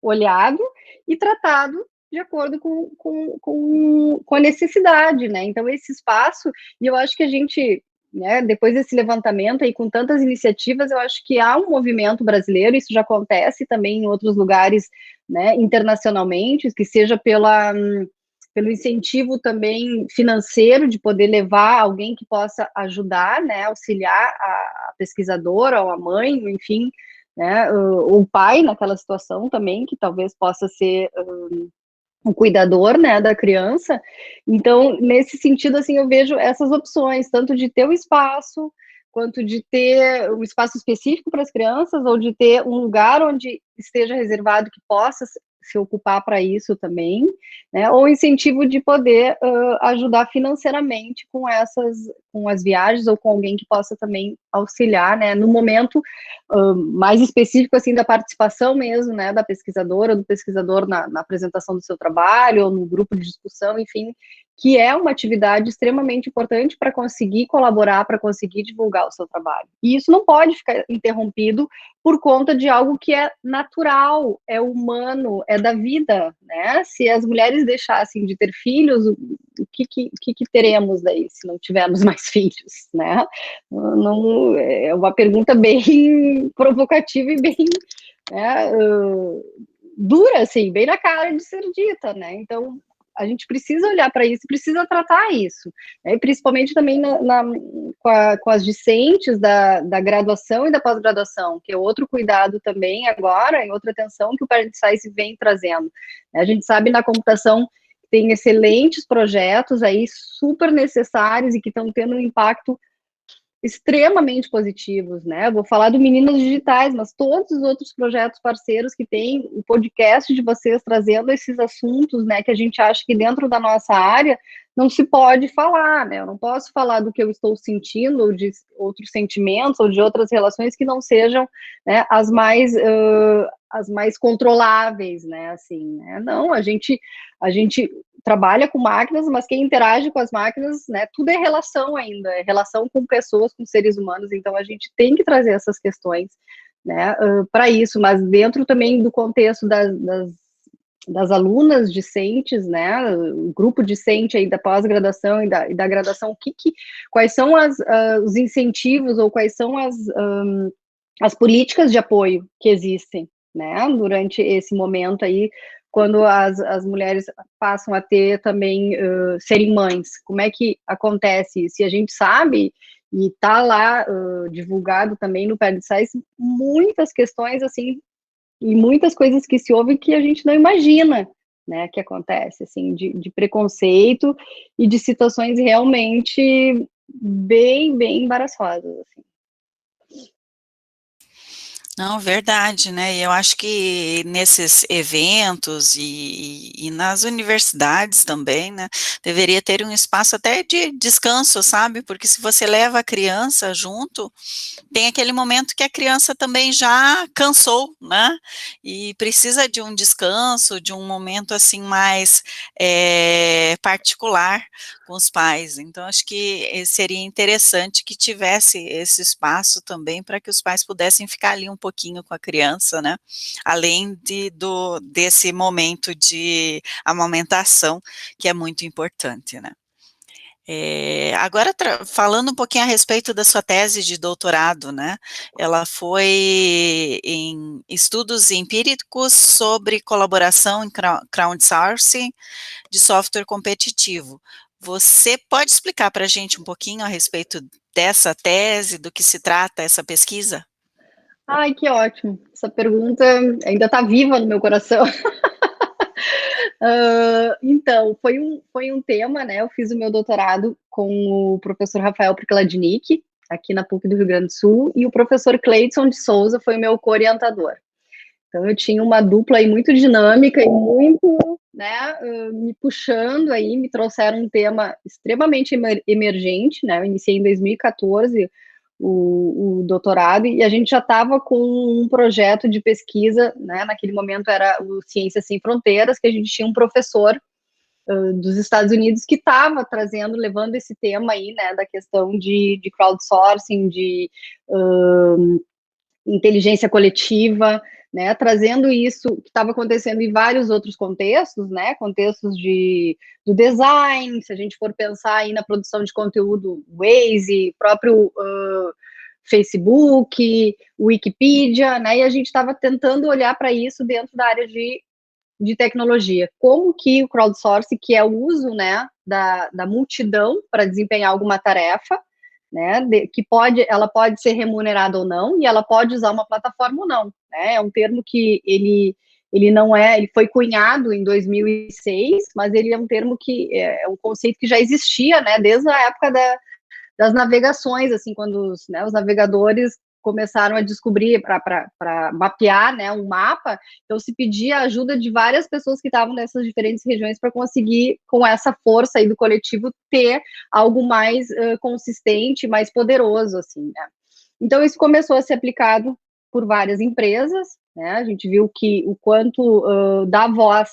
olhado e tratado de acordo com a necessidade, né? Então, esse espaço, e eu acho que a gente, né, depois desse levantamento aí, com tantas iniciativas, eu acho que há um movimento brasileiro, isso já acontece também em outros lugares, né, internacionalmente, que seja pelo incentivo também financeiro de poder levar alguém que possa ajudar, né, auxiliar a pesquisadora ou a mãe, enfim, né, o pai naquela situação também, que talvez possa ser um cuidador, né, da criança. Então, nesse sentido, assim, eu vejo essas opções, tanto de ter o espaço, quanto de ter um espaço específico para as crianças, ou de ter um lugar onde esteja reservado que possa se ocupar para isso também, né, ou incentivo de poder ajudar financeiramente com as viagens, ou com alguém que possa também auxiliar, né, no momento mais específico, assim, da participação mesmo, né, da pesquisadora, do pesquisador na apresentação do seu trabalho, ou no grupo de discussão, enfim, que é uma atividade extremamente importante para conseguir colaborar, para conseguir divulgar o seu trabalho. E isso não pode ficar interrompido por conta de algo que é natural, é humano, é da vida, né? Se as mulheres deixassem de ter filhos, que teremos daí se não tivermos mais filhos, né? Não, é uma pergunta bem provocativa e bem, né, dura, assim, bem na cara de ser dita, né? Então, a gente precisa olhar para isso, precisa tratar isso, né? Principalmente também com as discentes da graduação e da pós-graduação, que é outro cuidado também agora, e outra atenção que o Parent Science vem trazendo. A gente sabe na computação tem excelentes projetos aí, super necessários e que estão tendo um impacto extremamente positivos, né? Eu vou falar do Meninas Digitais, mas todos os outros projetos parceiros que tem, o podcast de vocês trazendo esses assuntos, né, que a gente acha que dentro da nossa área não se pode falar, né? Eu não posso falar do que eu estou sentindo, ou de outros sentimentos, ou de outras relações que não sejam, né, as mais controláveis, né? Assim, né? Não, a gente trabalha com máquinas, mas quem interage com as máquinas, né, tudo é relação ainda, é relação com pessoas, com seres humanos, então a gente tem que trazer essas questões, né, para isso, mas dentro também do contexto das alunas discentes, né, o grupo discente aí da pós-graduação e da graduação, quais são os incentivos ou quais são as políticas de apoio que existem, né, durante esse momento aí, quando as mulheres passam a ter também, serem mães, como é que acontece isso? E a gente sabe, e está lá divulgado também no Parent Science, muitas questões, assim, e muitas coisas que se ouvem que a gente não imagina, né, que acontece, assim, de preconceito e de situações realmente bem, bem embaraçosas, assim. Não, verdade, né? E eu acho que nesses eventos e nas universidades também, né? Deveria ter um espaço até de descanso, sabe? Porque se você leva a criança junto, tem aquele momento que a criança também já cansou, né? E precisa de um descanso, de um momento assim mais particular com os pais. Então, acho que seria interessante que tivesse esse espaço também para que os pais pudessem ficar ali um pouquinho com a criança, né? Além desse momento de amamentação, que é muito importante, né? Agora, falando um pouquinho a respeito da sua tese de doutorado, né? Ela foi em estudos empíricos sobre colaboração em crowdsourcing de software competitivo. Você pode explicar para a gente um pouquinho a respeito dessa tese, do que se trata essa pesquisa? Ai, que ótimo. Essa pergunta ainda está viva no meu coração. Então, foi um tema, né? Eu fiz o meu doutorado com o professor Rafael Prikladnik, aqui na PUC do Rio Grande do Sul, e o professor Cleidson de Souza foi o meu co-orientador. Então, eu tinha uma dupla aí muito dinâmica e muito, né, me puxando aí, me trouxeram um tema extremamente emergente, né? Eu iniciei em 2014 o doutorado, e a gente já estava com um projeto de pesquisa, né? Naquele momento era o Ciências Sem Fronteiras, que a gente tinha um professor dos Estados Unidos que estava levando esse tema aí, né, da questão de crowdsourcing, de inteligência coletiva, né, trazendo isso que estava acontecendo em vários outros contextos, né, contextos do design, se a gente for pensar aí na produção de conteúdo, Waze, próprio Facebook, Wikipedia, né, e a gente estava tentando olhar para isso dentro da área de tecnologia. Como que o crowdsourcing, que é o uso, né, da multidão para desempenhar alguma tarefa, né, ela pode ser remunerada ou não, e ela pode usar uma plataforma ou não, né, é um termo que ele foi cunhado em 2006, mas ele é um termo que é um conceito que já existia, né, desde a época das navegações, assim, quando os navegadores começaram a descobrir, para mapear, né, um mapa, então se pedia a ajuda de várias pessoas que estavam nessas diferentes regiões para conseguir, com essa força aí do coletivo, ter algo mais consistente, mais poderoso, assim, né. Então isso começou a ser aplicado por várias empresas, né, a gente viu que o quanto dá voz,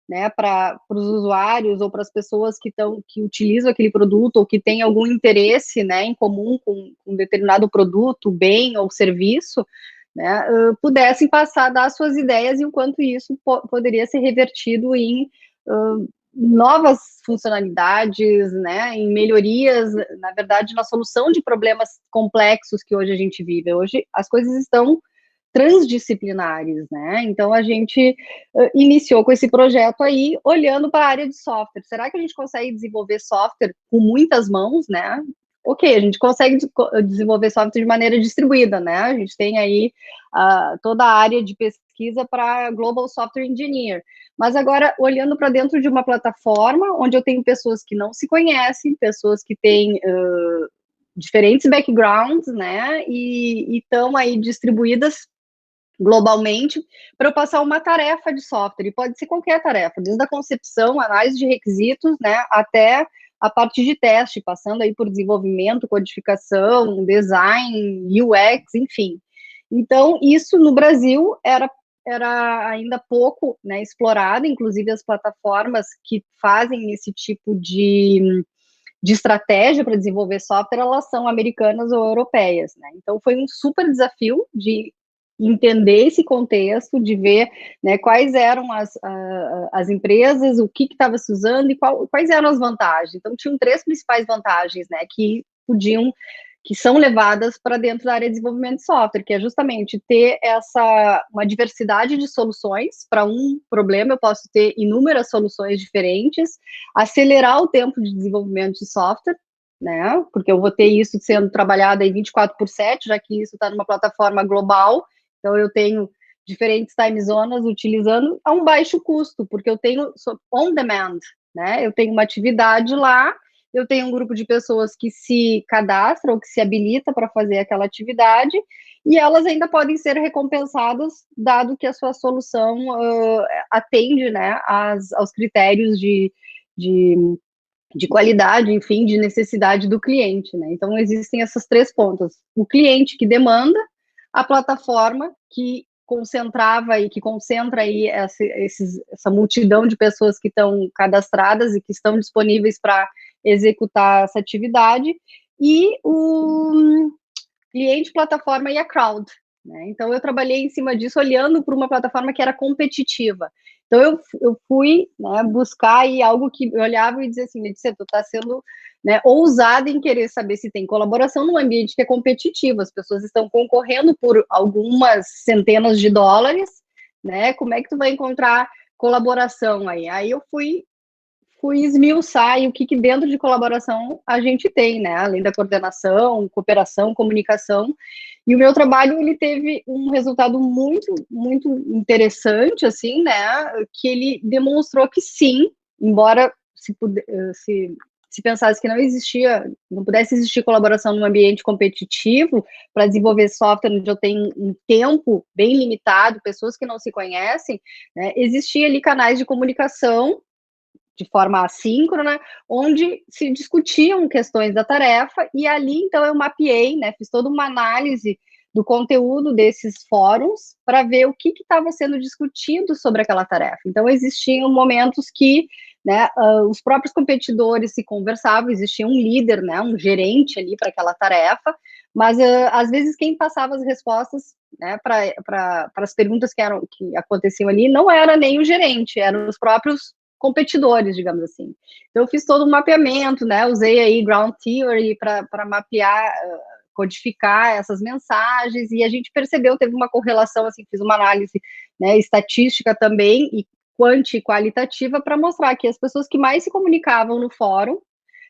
né, para os usuários ou para as pessoas que utilizam aquele produto ou que têm algum interesse, né, em comum com um determinado produto, bem ou serviço, né, pudessem dar suas ideias e o quanto isso poderia ser revertido em novas funcionalidades, né, em melhorias, na verdade, na solução de problemas complexos que hoje a gente vive. Hoje as coisas estão transdisciplinares, né? Então a gente iniciou com esse projeto aí, olhando para a área de software. Será que a gente consegue desenvolver software com muitas mãos, né? Ok, a gente consegue desenvolver software de maneira distribuída, né? A gente tem aí toda a área de pesquisa para Global Software Engineer. Mas agora, olhando para dentro de uma plataforma, onde eu tenho pessoas que não se conhecem, pessoas que têm diferentes backgrounds, né? E estão aí distribuídas globalmente, para eu passar uma tarefa de software, e pode ser qualquer tarefa, desde a concepção, análise de requisitos, né, até a parte de teste, passando aí por desenvolvimento, codificação, design, UX, enfim. Então, isso no Brasil era ainda pouco, né, explorado, inclusive as plataformas que fazem esse tipo de estratégia para desenvolver software, elas são americanas ou europeias, né? Então, foi um super desafio de entender esse contexto, de ver, né, quais eram as empresas, o que estava se usando e quais eram as vantagens. Então, tinham 3 principais vantagens, né, que são levadas para dentro da área de desenvolvimento de software, que é justamente ter uma diversidade de soluções para um problema. Eu posso ter inúmeras soluções diferentes, acelerar o tempo de desenvolvimento de software, né, porque eu vou ter isso sendo trabalhado aí 24/7, já que isso está numa plataforma global. Então, eu tenho diferentes time zonas utilizando a um baixo custo, porque eu tenho on demand, né? Eu tenho uma atividade lá, eu tenho um grupo de pessoas que se cadastram ou que se habilita para fazer aquela atividade, e elas ainda podem ser recompensadas, dado que a sua solução atende, né, aos critérios de qualidade, enfim, de necessidade do cliente, né? Então, existem essas 3 pontas. O cliente que demanda, a plataforma que concentrava e que concentra aí essa multidão de pessoas que estão cadastradas e que estão disponíveis para executar essa atividade, e o cliente, plataforma e a crowd, né? Então, eu trabalhei em cima disso, olhando para uma plataforma que era competitiva. Então, eu fui, né, buscar aí algo que eu olhava e dizia assim, Letícia, tu está sendo, né, ousada em querer saber se tem colaboração num ambiente que é competitivo, as pessoas estão concorrendo por algumas centenas de dólares, né, como é que tu vai encontrar colaboração aí? Aí eu fui esmiuçar e o que dentro de colaboração a gente tem, né, além da coordenação, cooperação, comunicação. E o meu trabalho, ele teve um resultado muito, muito interessante, assim, né, que ele demonstrou que sim, embora se pensasse que não pudesse existir colaboração num ambiente competitivo para desenvolver software onde eu tenho um tempo bem limitado, pessoas que não se conhecem, né, existia ali canais de comunicação de forma assíncrona, onde se discutiam questões da tarefa, e ali, então, eu mapeei, né, fiz toda uma análise do conteúdo desses fóruns para ver o que estava sendo discutido sobre aquela tarefa. Então, existiam momentos que, né, os próprios competidores se conversavam, existia um líder, né, um gerente ali para aquela tarefa, mas às vezes quem passava as respostas, né, para as perguntas que aconteciam ali não era nem o gerente, eram os próprios competidores, digamos assim. Então, eu fiz todo um mapeamento, né, usei aí Ground Theory para mapear, codificar essas mensagens, e a gente percebeu, teve uma correlação, assim, fiz uma análise, né, estatística também, e qualitativa, para mostrar que as pessoas que mais se comunicavam no fórum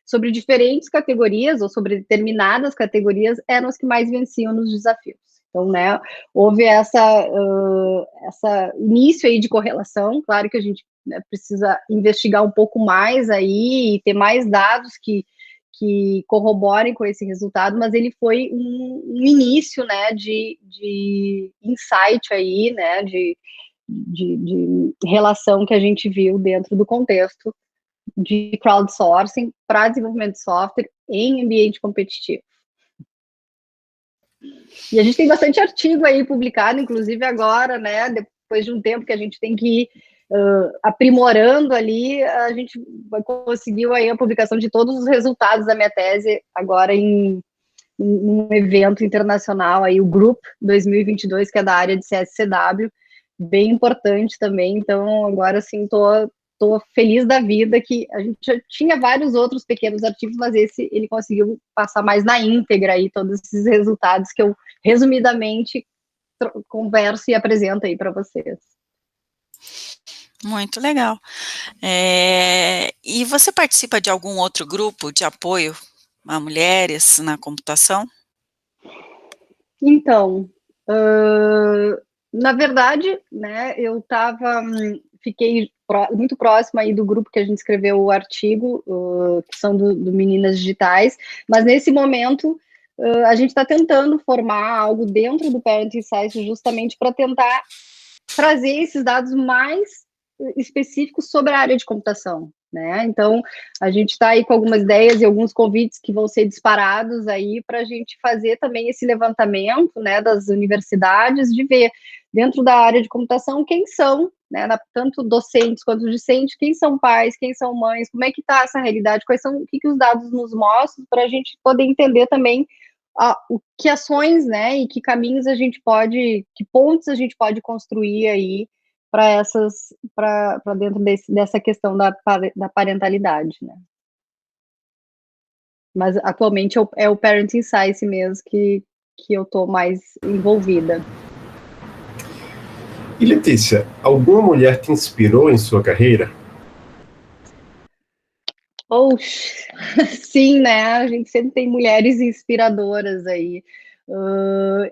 sobre diferentes categorias, ou sobre determinadas categorias, eram as que mais venciam nos desafios. Então, né, houve essa início aí de correlação. Claro que a gente, né, precisa investigar um pouco mais aí e ter mais dados que corroborem com esse resultado, mas ele foi um início, né, de insight aí, né, de relação que a gente viu dentro do contexto de crowdsourcing para desenvolvimento de software em ambiente competitivo. E a gente tem bastante artigo aí publicado, inclusive agora, né, depois de um tempo que a gente tem que ir aprimorando ali, a gente conseguiu aí a publicação de todos os resultados da minha tese agora em um evento internacional, aí o Group 2022, que é da área de CSCW, bem importante também. Então, agora sim, estou estou feliz da vida que a gente já tinha vários outros pequenos artigos, mas esse ele conseguiu passar mais na íntegra aí todos esses resultados que eu resumidamente converso e apresento aí para vocês. Muito legal. E você participa de algum outro grupo de apoio a mulheres na computação? Então, na verdade, né, eu fiquei muito próxima aí do grupo que a gente escreveu o artigo, que são do Meninas Digitais, mas nesse momento a gente está tentando formar algo dentro do Parent Insights justamente para tentar trazer esses dados mais específicos sobre a área de computação, né? Então, a gente está aí com algumas ideias e alguns convites que vão ser disparados aí para a gente fazer também esse levantamento, né, das universidades, de ver dentro da área de computação quem são, né, tanto docentes quanto discentes, quem são pais, quem são mães, como é que está essa realidade, o que os dados nos mostram, para a gente poder entender também que ações, né, e que caminhos que pontes a gente pode construir aí para dentro dessa questão da parentalidade, né. Mas atualmente é o Parent Insights mesmo que eu estou mais envolvida. E Letícia, alguma mulher te inspirou em sua carreira? Sim, né? A gente sempre tem mulheres inspiradoras aí.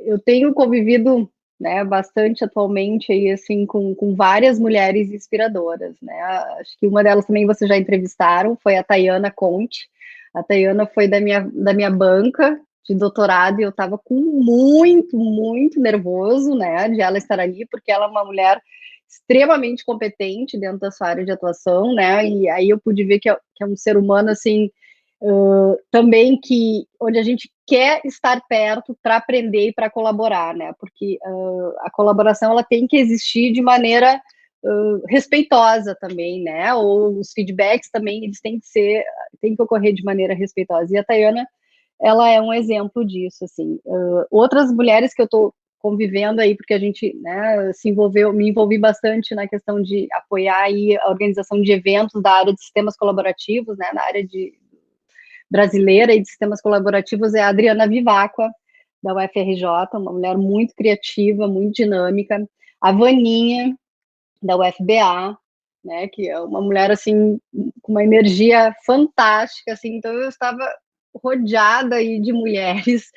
Eu tenho convivido, né, bastante atualmente aí, assim, com várias mulheres inspiradoras, né? Acho que uma delas também vocês já entrevistaram, foi a Tayana Conte. A Tayana foi da minha banca de doutorado e eu estava com muito, muito nervoso, né, de ela estar ali, porque ela é uma mulher extremamente competente dentro da sua área de atuação, né, e aí eu pude ver que é um ser humano, assim, também onde a gente quer estar perto para aprender e para colaborar, né, porque a colaboração, ela tem que existir de maneira respeitosa também, né, ou os feedbacks também, eles têm que ocorrer de maneira respeitosa, e a Tayana, ela é um exemplo disso, assim. Outras mulheres que eu estou convivendo aí, porque a gente, né, me envolvi bastante na questão de apoiar aí a organização de eventos da área de sistemas colaborativos, né, na área brasileira e de sistemas colaborativos, é a Adriana Vivacqua, da UFRJ, uma mulher muito criativa, muito dinâmica, a Vaninha, da UFBA, né, que é uma mulher, assim, com uma energia fantástica, assim, então eu estava rodeada aí de mulheres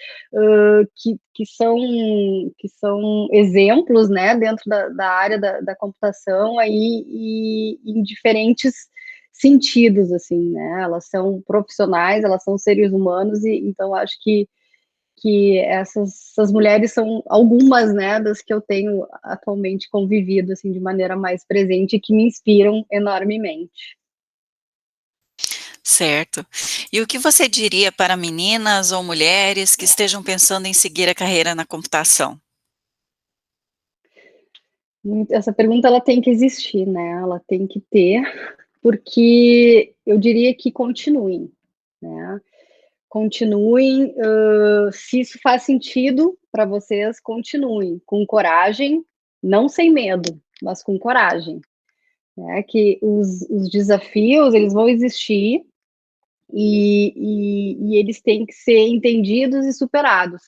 que são exemplos, né, dentro da área da computação aí, e em diferentes sentidos, assim, né, elas são profissionais, elas são seres humanos, e então acho que essas mulheres são algumas, né, das que eu tenho atualmente convivido, assim, de maneira mais presente e que me inspiram enormemente. Certo. E o que você diria para meninas ou mulheres que estejam pensando em seguir a carreira na computação? Essa pergunta, ela tem que existir, né, ela tem que ter, porque eu diria que continuem, né, continuem, se isso faz sentido para vocês, continuem, com coragem, não sem medo, mas com coragem, né, que os desafios, eles vão existir, e eles têm que ser entendidos e superados.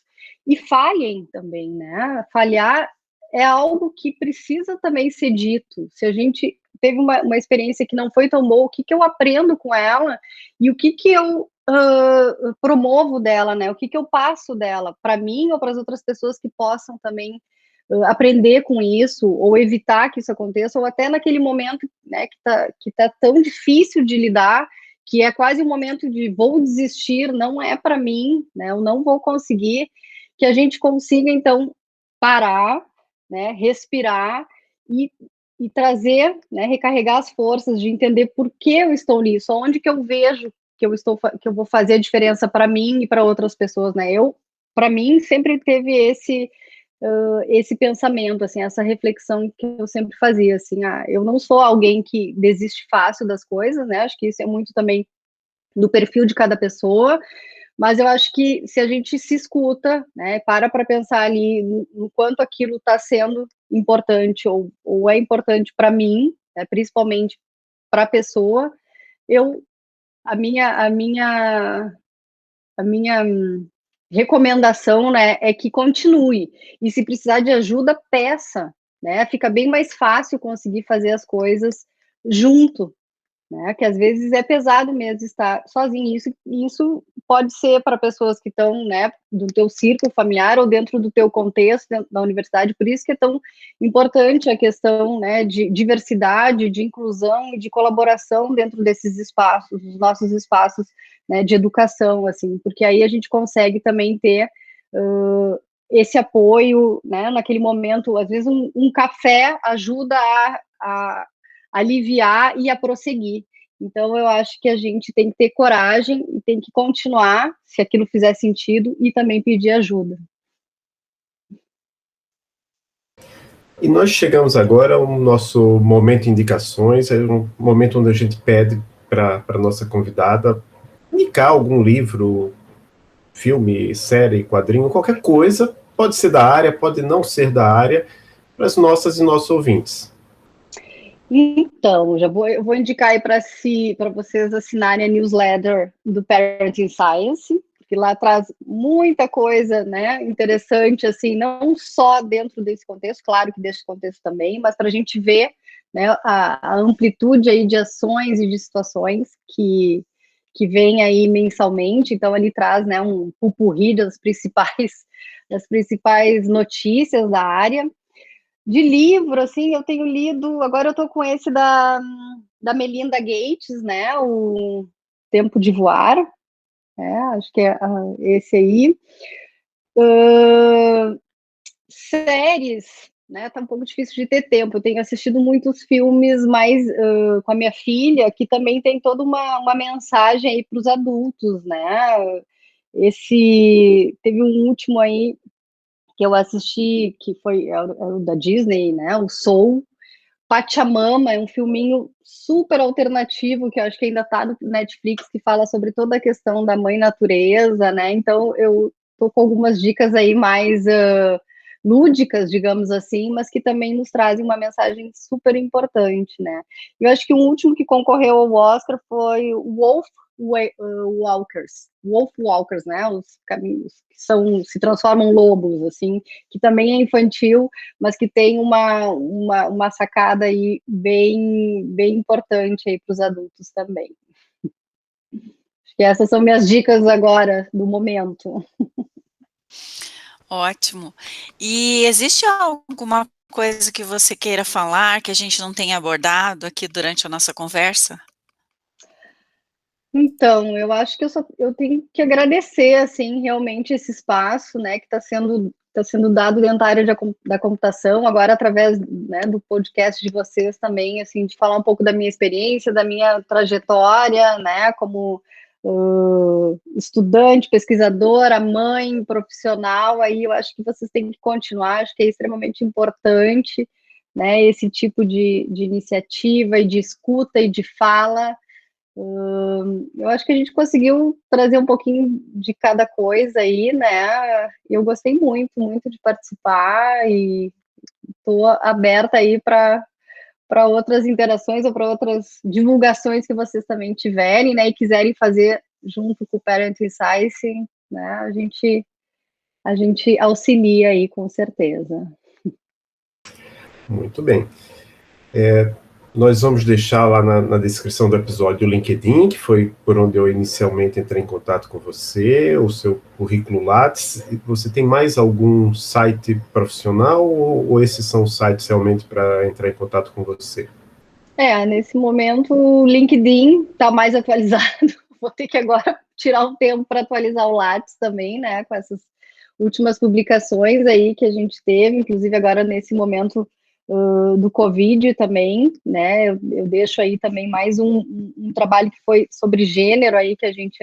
E falhem também, né, falhar é algo que precisa também ser dito. Se a gente teve uma experiência que não foi tão boa, o que eu aprendo com ela e o que eu promovo dela, né? O que eu passo dela para mim ou para as outras pessoas que possam também aprender com isso ou evitar que isso aconteça, ou até naquele momento, né, que tá tão difícil de lidar, que é quase um momento de vou desistir, não é para mim, né? Eu não vou conseguir, que a gente consiga então parar, né, respirar e trazer, né, recarregar as forças de entender por que eu estou nisso, onde que eu vejo que eu vou fazer a diferença para mim e para outras pessoas, né? Para mim, sempre teve esse pensamento, assim, essa reflexão que eu sempre fazia, assim, eu não sou alguém que desiste fácil das coisas, né? Acho que isso é muito também do perfil de cada pessoa, mas eu acho que se a gente se escuta, né, para pensar ali no quanto aquilo está sendo importante ou é importante para mim, né, principalmente para a pessoa, a minha recomendação, né, é que continue. E se precisar de ajuda, peça, né? Fica bem mais fácil conseguir fazer as coisas junto, né? Que às vezes é pesado mesmo estar sozinho. Isso pode ser para pessoas que estão, né, do teu círculo familiar ou dentro do teu contexto, dentro da universidade. Por isso que é tão importante a questão, né, de diversidade, de inclusão e de colaboração dentro desses espaços, os nossos espaços, né, de educação, assim, porque aí a gente consegue também ter esse apoio, né, naquele momento. Às vezes um café ajuda a aliviar e a prosseguir. Então, eu acho que a gente tem que ter coragem e tem que continuar, se aquilo fizer sentido, e também pedir ajuda. E nós chegamos agora ao nosso momento de indicações, é um momento onde a gente pede para a nossa convidada indicar algum livro, filme, série, quadrinho, qualquer coisa, pode ser da área, pode não ser da área, para as nossas e nossos ouvintes. Então, eu vou indicar aí para vocês assinarem a newsletter do Parenting Science, que lá traz muita coisa, né, interessante, assim, não só dentro desse contexto, claro que desse contexto também, mas para a gente ver, né, a amplitude aí de ações e de situações que vem aí mensalmente. Então ele traz, né, um pupurri das principais notícias da área. De livro, assim, eu tenho lido, agora eu tô com esse da Melinda Gates, né, o Tempo de Voar, acho que é esse aí. Séries, né, tá um pouco difícil de ter tempo. Eu tenho assistido muitos filmes mais com a minha filha, que também tem toda uma mensagem aí para os adultos, né. Teve um último aí que eu assisti, que foi o da Disney, né, o Soul. Pachamama é um filminho super alternativo, que eu acho que ainda tá no Netflix, que fala sobre toda a questão da mãe natureza, né? Então eu tô com algumas dicas aí mais lúdicas, digamos assim, mas que também nos trazem uma mensagem super importante, né? Eu acho que o último que concorreu ao Oscar foi Wolf Walkers, né? Os caminhos que se transformam lobos, assim, que também é infantil, mas que tem uma sacada aí bem importante aí para os adultos também. Acho que essas são minhas dicas agora, do momento. Ótimo. E existe alguma coisa que você queira falar que a gente não tenha abordado aqui durante a nossa conversa? Então, eu acho que eu tenho que agradecer, assim, realmente esse espaço, né, que está sendo dado dentro da área da computação, agora através, né, do podcast de vocês também, assim, de falar um pouco da minha experiência, da minha trajetória, né, como estudante, pesquisadora, mãe, profissional. Aí eu acho que vocês têm que continuar, acho que é extremamente importante, né, esse tipo de iniciativa e de escuta e de fala. Eu acho que a gente conseguiu trazer um pouquinho de cada coisa aí, né? Eu gostei muito de participar e estou aberta aí para outras interações ou para outras divulgações que vocês também tiverem, né? E quiserem fazer junto com o Parenting Science, né? A gente auxilia aí, com certeza. Muito bem. Nós vamos deixar lá na descrição do episódio o LinkedIn, que foi por onde eu inicialmente entrei em contato com você, o seu currículo Lattes. Você tem mais algum site profissional ou esses são os sites realmente para entrar em contato com você? Nesse momento o LinkedIn está mais atualizado. Vou ter que agora tirar um tempo para atualizar o Lattes também, né, com essas últimas publicações aí que a gente teve, inclusive agora nesse momento do Covid também, né, eu deixo aí também mais um trabalho que foi sobre gênero aí, que a gente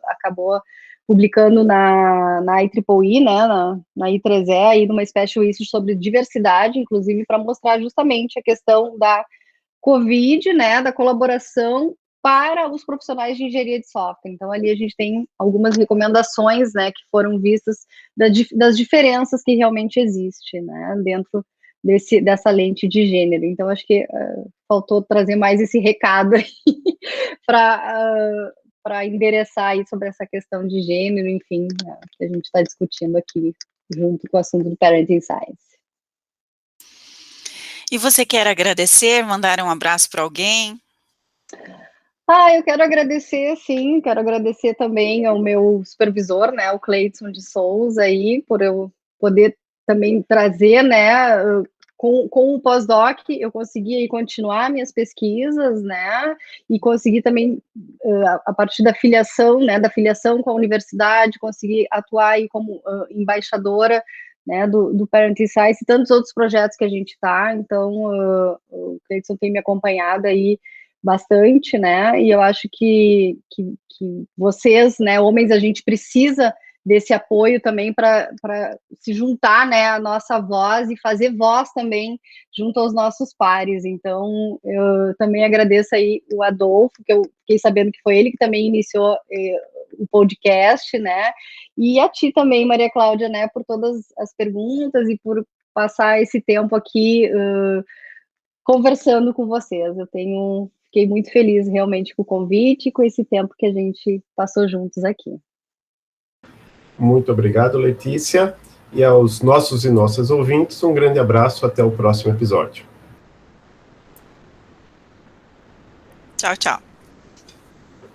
acabou publicando na IEEE, né, na I3E, aí numa special issue sobre diversidade, inclusive para mostrar justamente a questão da Covid, né, da colaboração para os profissionais de engenharia de software. Então, ali a gente tem algumas recomendações, né, que foram vistas das diferenças que realmente existem, né, dentro dessa lente de gênero. Então, acho que faltou trazer mais esse recado aí para endereçar aí sobre essa questão de gênero, enfim, que a gente está discutindo aqui, junto com o assunto do Parenting Science. E você quer agradecer, mandar um abraço para alguém? Eu quero agradecer, sim, quero agradecer também ao meu supervisor, né, o Cleiton de Souza, aí, por eu poder também trazer, né, com o pós-doc, eu consegui aí continuar minhas pesquisas, né, e consegui também, a partir da filiação, né, da filiação com a universidade, conseguir atuar aí como embaixadora, né, do Parenting Science e tantos outros projetos que a gente está. Então, o Cleiton tem me acompanhado aí bastante, né, e eu acho que vocês, né, homens, a gente precisa desse apoio também para se juntar, né, a nossa voz e fazer voz também junto aos nossos pares. Então, eu também agradeço aí o Adolfo, que eu fiquei sabendo que foi ele que também iniciou o podcast, né, e a ti também, Maria Cláudia, né, por todas as perguntas e por passar esse tempo aqui conversando com vocês. Fiquei muito feliz realmente com o convite e com esse tempo que a gente passou juntos aqui. Muito obrigado, Letícia. E aos nossos e nossas ouvintes, um grande abraço. Até o próximo episódio. Tchau, tchau.